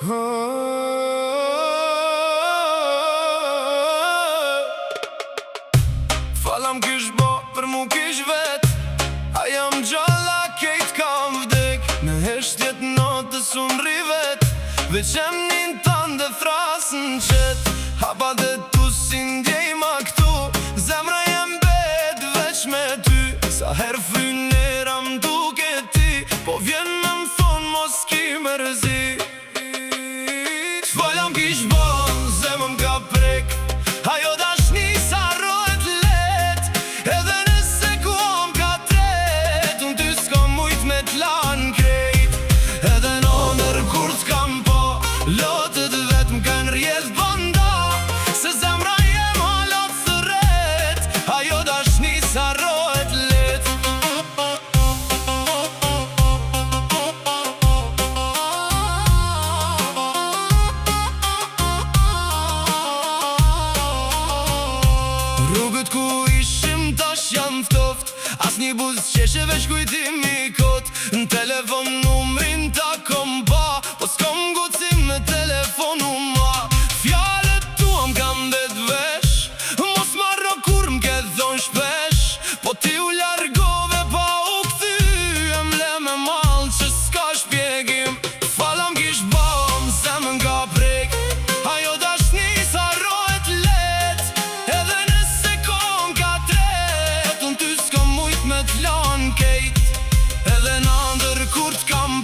Falam kish bo, për mu kish vet. A jam gjalla, kejt kam vdek. Në heshtjet notës unë rivet. Veç emnin tanë dhe thrasën qet. Hapa dhe tu si ndjej ma këtu. Zemra jem bet veç me ty. Sa her frynera m'duke ti. Po vjen me m'thon mos ki mërzi. Falam kish bo, zemëm ka prek. Ajo dashni sa rohet let. Edhe nëse ku om ka tret. Unë ty s'kom mujt me t'lan krejt. Edhe në ndër kur t'kam po. Lotët vet m'kan rjedh bënda. Se zemra jem halot thëret. Ajo dashni sa rohet let. Rrugët ku ishim tash janë ftoft. As një buz qeshe veç kujtimi kot. Në telefon numrin ta kom pa. Po s'kom gucim në telefonu ma. Fjallet tuam kam vet vesh. Mos marro kur m'ke thon shpesh. Po ti u largove pa u kthy. Emle me mal që s'ka shpjegim. Falam kish bom, zemën ka prek. Ajo dashni sa rohet let. Edhe nëse kom ka tret. Unë ty s'kom mujt me t'lan kejt. Edhe në ndër kur t'kam